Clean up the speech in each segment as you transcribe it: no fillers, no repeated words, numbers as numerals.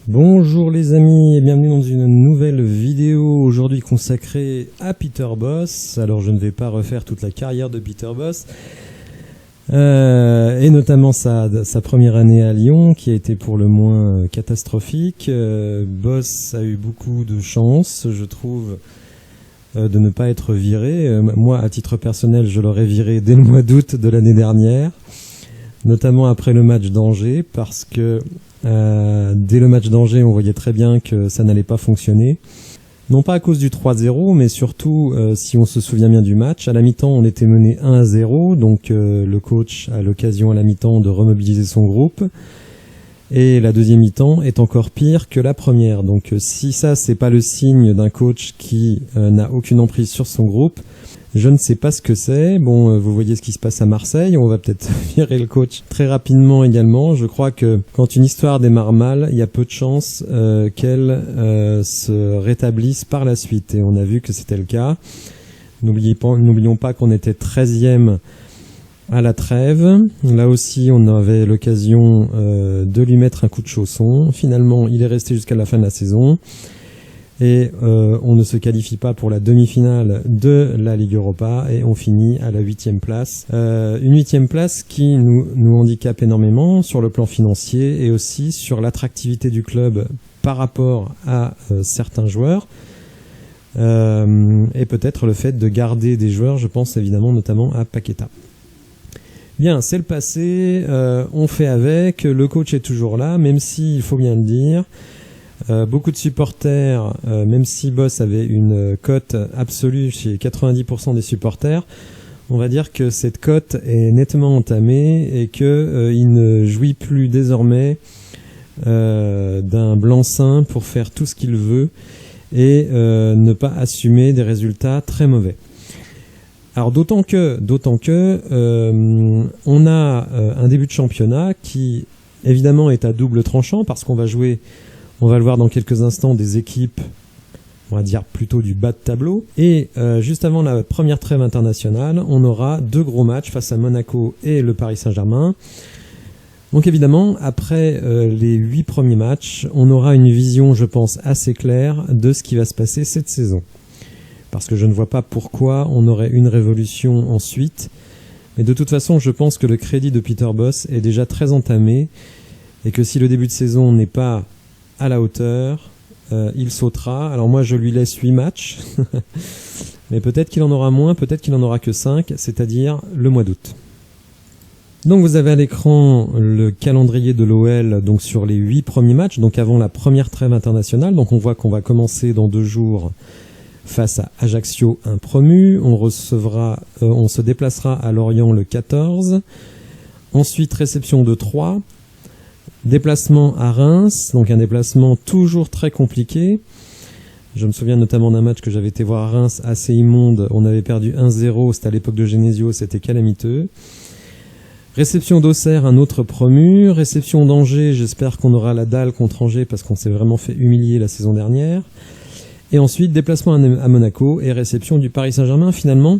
Bonjour les amis et bienvenue dans une nouvelle vidéo aujourd'hui consacrée à Peter Bosz. Alors je ne vais pas refaire toute la carrière de Peter Bosz et notamment sa première année à Lyon qui a été pour le moins catastrophique. Bosz a eu beaucoup de chance, je trouve, de ne pas être viré. Moi à titre personnel je l'aurais viré dès le mois d'août de l'année dernière, notamment après le match d'Angers parce que dès le match d'Angers, on voyait très bien que ça n'allait pas fonctionner. Non pas à cause du 3-0, mais surtout, si on se souvient bien du match, à la mi-temps, on était mené 1-0, donc le coach a l'occasion à la mi-temps de remobiliser son groupe. Et la deuxième mi-temps est encore pire que la première. Donc si ça, c'est pas le signe d'un coach qui n'a aucune emprise sur son groupe, je ne sais pas ce que c'est. Bon, vous voyez ce qui se passe à Marseille. On va peut-être virer le coach très rapidement également. Je crois que quand une histoire démarre mal, il y a peu de chances qu'elle se rétablisse par la suite. Et on a vu que c'était le cas. N'oublions pas qu'on était 13e à la trêve. Là aussi, on avait l'occasion de lui mettre un coup de chausson. Finalement, il est resté jusqu'à la fin de la saison. Et on ne se qualifie pas pour la demi-finale de la Ligue Europa et on finit à la 8e place. Une 8e place qui nous handicape énormément sur le plan financier et aussi sur l'attractivité du club par rapport à certains joueurs. Et peut-être le fait de garder des joueurs, je pense évidemment notamment à Paqueta. Bien, c'est le passé, on fait avec, le coach est toujours là, même si, il faut bien le dire, beaucoup de supporters, même si Bosz avait une cote absolue chez 90% des supporters, on va dire que cette cote est nettement entamée et qu'il ne jouit plus désormais d'un blanc-seing pour faire tout ce qu'il veut et ne pas assumer des résultats très mauvais. Alors d'autant que on a un début de championnat qui évidemment est à double tranchant parce qu'on va jouer, on va le voir dans quelques instants, des équipes, on va dire plutôt du bas de tableau. Et juste avant la première trêve internationale, on aura deux gros matchs face à Monaco et le Paris Saint-Germain. Donc évidemment, après les 8 premiers matchs, on aura une vision, je pense, assez claire de ce qui va se passer cette saison. Parce que je ne vois pas pourquoi on aurait une révolution ensuite. Mais de toute façon, je pense que le crédit de Peter Bosz est déjà très entamé et que si le début de saison n'est pas à la hauteur, il sautera. Alors moi je lui laisse 8 matchs, mais peut-être qu'il en aura moins, peut-être qu'il en aura que 5, c'est-à-dire le mois d'août. Donc vous avez à l'écran le calendrier de l'OL donc sur les 8 premiers matchs, donc avant la première trêve internationale. Donc on voit qu'on va commencer dans 2 jours face à Ajaccio, un promu. On se déplacera à Lorient le 14. Ensuite réception de Troyes. Déplacement à Reims, donc un déplacement toujours très compliqué. Je me souviens notamment d'un match que j'avais été voir à Reims, assez immonde. On avait perdu 1-0, c'était à l'époque de Genesio, c'était calamiteux. Réception d'Auxerre, un autre promu. Réception d'Angers, j'espère qu'on aura la dalle contre Angers parce qu'on s'est vraiment fait humilier la saison dernière. Et ensuite, déplacement à Monaco et réception du Paris Saint-Germain. Finalement,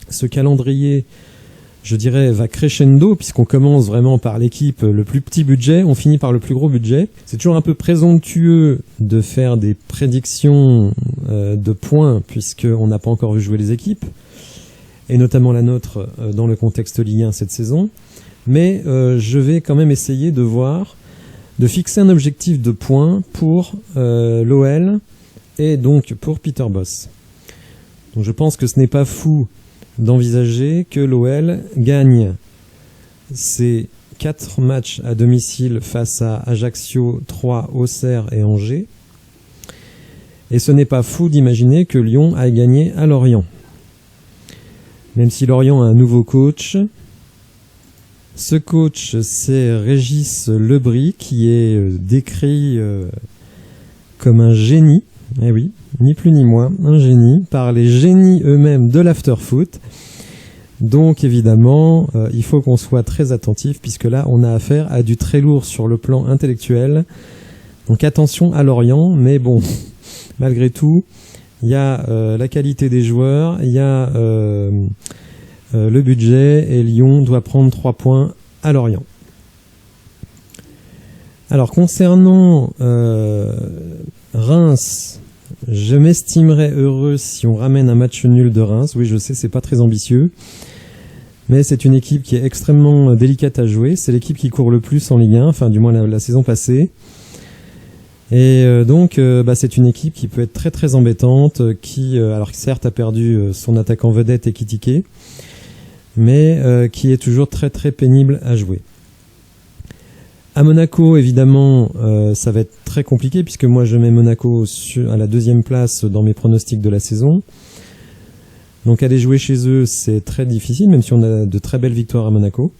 ce calendrier, je dirais, va crescendo puisqu'on commence vraiment par l'équipe le plus petit budget, on finit par le plus gros budget. C'est toujours un peu présomptueux de faire des prédictions de points puisqu'on n'a pas encore vu jouer les équipes, et notamment la nôtre dans le contexte Ligue 1 cette saison. Mais je vais quand même essayer de fixer un objectif de points pour l'OL et donc pour Peter Bosz. Donc je pense que ce n'est pas fou d'envisager que l'OL gagne ses 4 matchs à domicile face à Ajaccio, Troyes, Auxerre et Angers. Et ce n'est pas fou d'imaginer que Lyon aille gagner à Lorient. Même si Lorient a un nouveau coach. Ce coach, c'est Régis Lebris, qui est décrit comme un génie. Eh oui, ni plus ni moins, un génie, par les génies eux-mêmes de l'afterfoot. Donc évidemment, il faut qu'on soit très attentif, puisque là, on a affaire à du très lourd sur le plan intellectuel. Donc attention à Lorient, mais bon, malgré tout, il y a la qualité des joueurs, il y a le budget, et Lyon doit prendre 3 points à Lorient. Alors concernant Reims, je m'estimerais heureux si on ramène un match nul de Reims. Oui, je sais, c'est pas très ambitieux, mais c'est une équipe qui est extrêmement délicate à jouer. C'est l'équipe qui court le plus en Ligue 1, enfin du moins la saison passée. Et donc c'est une équipe qui peut être très très embêtante, qui alors certes a perdu son attaquant vedette Ekitike, mais qui est toujours très très pénible à jouer. À Monaco, évidemment, ça va être très compliqué puisque moi je mets Monaco à la 2e place dans mes pronostics de la saison. Donc aller jouer chez eux, c'est très difficile, même si on a de très belles victoires à Monaco.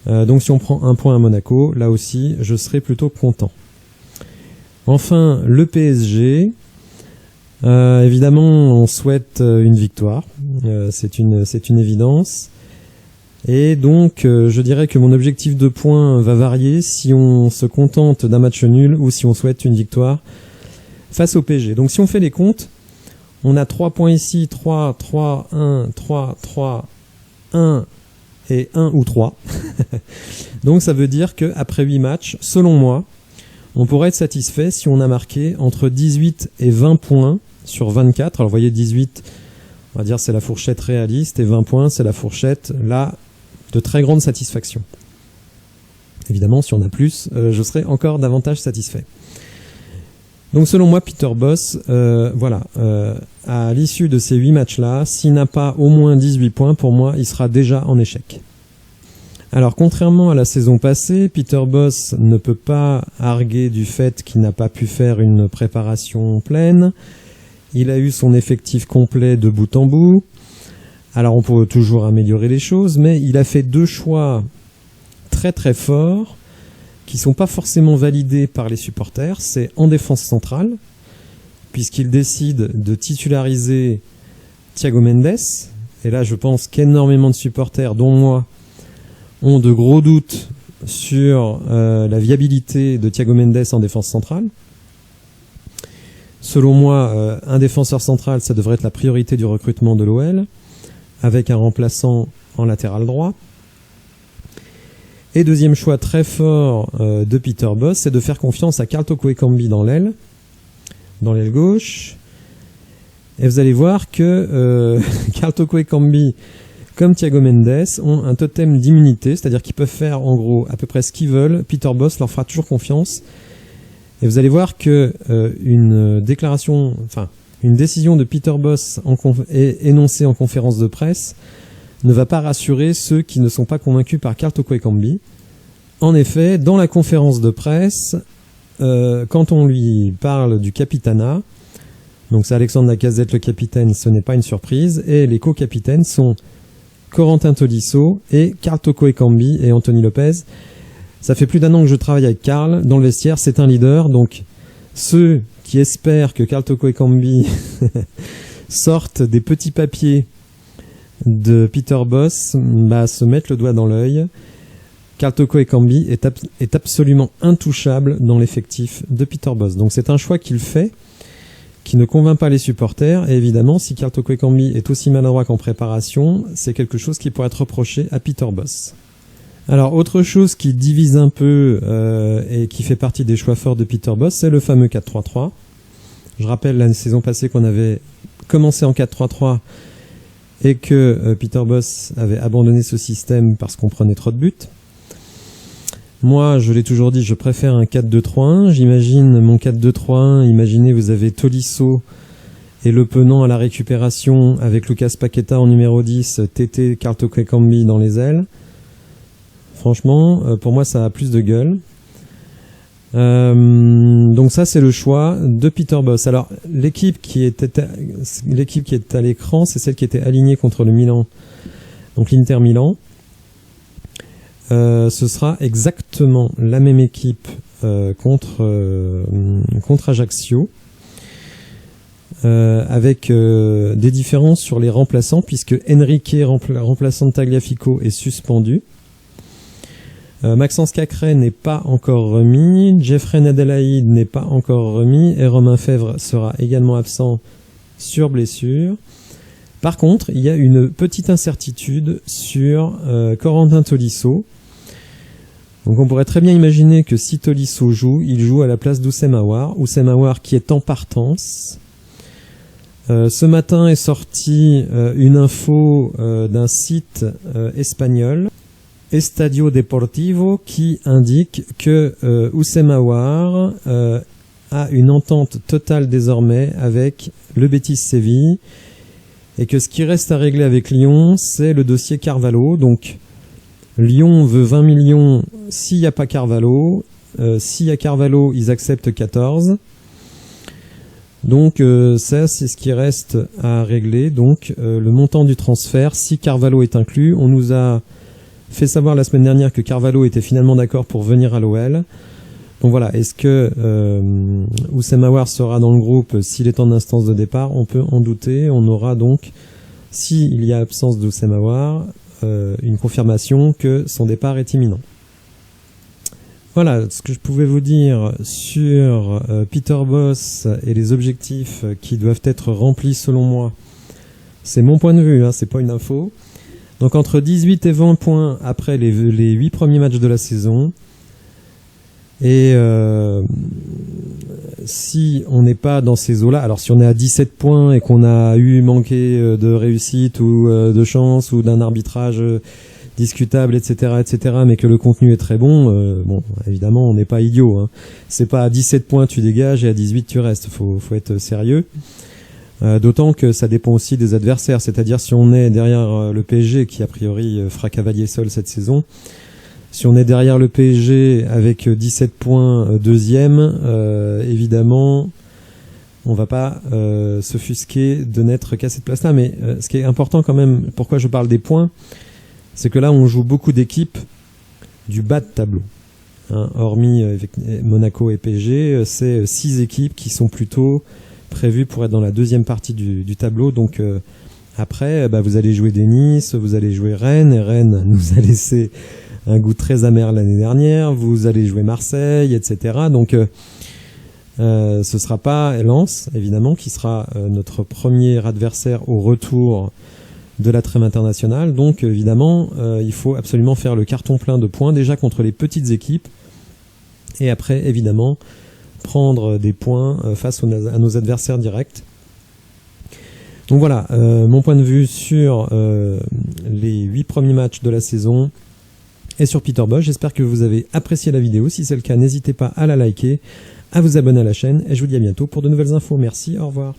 Donc si on prend un point à Monaco, là aussi, je serai plutôt content. Enfin, le PSG. Évidemment, on souhaite une victoire. C'est une évidence. Et donc, je dirais que mon objectif de points va varier si on se contente d'un match nul ou si on souhaite une victoire face au PSG. Donc, si on fait les comptes, on a 3 points ici, 3, 3, 1, 3, 3, 1 et 1 ou 3. Donc, ça veut dire qu'après 8 matchs, selon moi, on pourrait être satisfait si on a marqué entre 18 et 20 points sur 24. Alors, vous voyez, 18, on va dire, c'est la fourchette réaliste et 20 points, c'est la fourchette, là, de très grande satisfaction. Évidemment, si on a plus, je serai encore davantage satisfait. Donc selon moi, Peter Bosz, à l'issue de ces 8 matchs-là, s'il n'a pas au moins 18 points, pour moi, il sera déjà en échec. Alors contrairement à la saison passée, Peter Bosz ne peut pas arguer du fait qu'il n'a pas pu faire une préparation pleine. Il a eu son effectif complet de bout en bout. Alors on peut toujours améliorer les choses, mais il a fait 2 choix très très forts qui ne sont pas forcément validés par les supporters. C'est en défense centrale, puisqu'il décide de titulariser Thiago Mendes. Et là je pense qu'énormément de supporters, dont moi, ont de gros doutes sur la viabilité de Thiago Mendes en défense centrale. Selon moi, un défenseur central, ça devrait être la priorité du recrutement de l'OL, avec un remplaçant en latéral droit. Et deuxième choix très fort de Peter Bosz, c'est de faire confiance à Karl Toko Ekambi dans l'aile gauche. Et vous allez voir que Karl Toko Ekambi, comme Thiago Mendes, ont un totem d'immunité, c'est-à-dire qu'ils peuvent faire en gros à peu près ce qu'ils veulent. Peter Bosz leur fera toujours confiance. Et vous allez voir que une décision de Peter Bosz énoncée en conférence de presse ne va pas rassurer ceux qui ne sont pas convaincus par Karl Toko Ekambi. En effet, dans la conférence de presse, quand on lui parle du capitana, donc c'est Alexandre Lacazette le capitaine, ce n'est pas une surprise, et les co-capitaines sont Corentin Tolisso et Karl Toko Ekambi et Anthony Lopez. Ça fait plus d'1 an que je travaille avec Karl. Dans le vestiaire, c'est un leader. Donc, ceux qui espèrent que Karl Toko Ekambi sorte des petits papiers de Peter Bosz, se mettent le doigt dans l'œil. Karl Toko Ekambi est absolument intouchable dans l'effectif de Peter Bosz. Donc, c'est un choix qu'il fait, qui ne convainc pas les supporters. Et évidemment, si Karl Toko Ekambi est aussi maladroit qu'en préparation, c'est quelque chose qui pourrait être reproché à Peter Bosz. Alors, autre chose qui divise un peu et qui fait partie des choix forts de Peter Bosz, c'est le fameux 4-3-3. Je rappelle la saison passée qu'on avait commencé en 4-3-3 et que Peter Bosz avait abandonné ce système parce qu'on prenait trop de buts. Moi, je l'ai toujours dit, je préfère un 4-2-3-1. J'imagine mon 4-2-3-1, imaginez vous avez Tolisso et Le Penant à la récupération avec Lucas Paqueta en numéro 10, Tété, Karl Toko Ekambi dans les ailes. Franchement, pour moi, ça a plus de gueule. Donc ça, c'est le choix de Peter Bosz. Alors, l'équipe qui est à l'écran, c'est celle qui était alignée contre le Milan, donc l'Inter Milan. Ce sera exactement la même équipe contre Ajaccio, avec des différences sur les remplaçants, puisque Enrique, remplaçant de Tagliafico, est suspendu. Maxence Cacré n'est pas encore remis, Jeffrey Nadelaïd n'est pas encore remis, et Romain Fèvre sera également absent sur blessure. Par contre, il y a une petite incertitude sur Corentin Tolisso. Donc on pourrait très bien imaginer que si Tolisso joue, il joue à la place d'Oussem Aouar. Oussem Aouar qui est en partance. Ce matin est sortie une info d'un site espagnol, Estadio Deportivo, qui indique que Oussem Aouar a une entente totale désormais avec le Betis Séville et que ce qui reste à régler avec Lyon, c'est le dossier Carvalho. Donc Lyon veut 20 millions s'il n'y a pas Carvalho. S'il y a Carvalho, ils acceptent 14. Donc ça, c'est ce qui reste à régler. Donc le montant du transfert, si Carvalho est inclus, on nous a fait savoir la semaine dernière que Carvalho était finalement d'accord pour venir à l'OL. Donc voilà, est-ce que Oussem Aouar sera dans le groupe s'il est en instance de départ? On peut en douter. On aura donc, s'il y a absence d'Oussem Aouar, une confirmation que son départ est imminent. Voilà ce que je pouvais vous dire sur Peter Bosz et les objectifs qui doivent être remplis selon moi. C'est mon point de vue, hein, c'est pas une info. Donc entre 18 et 20 points après les 8 premiers matchs de la saison. Et si on n'est pas dans ces eaux-là, alors si on est à 17 points et qu'on a manqué de réussite ou de chance ou d'un arbitrage discutable, etc., mais que le contenu est très bon, bon, évidemment, on n'est pas idiot. Hein. C'est pas à 17 points tu dégages et à 18 tu restes. Faut être sérieux. D'autant que ça dépend aussi des adversaires. C'est-à-dire si on est derrière le PSG, qui a priori fera cavalier seul cette saison, si on est derrière le PSG avec 17 points deuxième, évidemment, on va pas s'offusquer de n'être qu'à cette place-là. Mais ce qui est important quand même, pourquoi je parle des points, c'est que là, on joue beaucoup d'équipes du bas de tableau. Hein, hormis avec Monaco et PSG, c'est 6 équipes qui sont plutôt prévues pour être dans la deuxième partie du tableau. Donc après, vous allez jouer des Nice, vous allez jouer Rennes, et Rennes nous a laissé un goût très amer l'année dernière. Vous allez jouer Marseille, etc. Donc ce sera pas Lens, évidemment, qui sera notre premier adversaire au retour de la trêve internationale. Donc évidemment, il faut absolument faire le carton plein de points déjà contre les petites équipes et après évidemment prendre des points face à nos adversaires directs. Donc voilà, mon point de vue sur les 8 premiers matchs de la saison et sur Peter Bosz. J'espère que vous avez apprécié la vidéo. Si c'est le cas, n'hésitez pas à la liker, à vous abonner à la chaîne et je vous dis à bientôt pour de nouvelles infos. Merci, au revoir.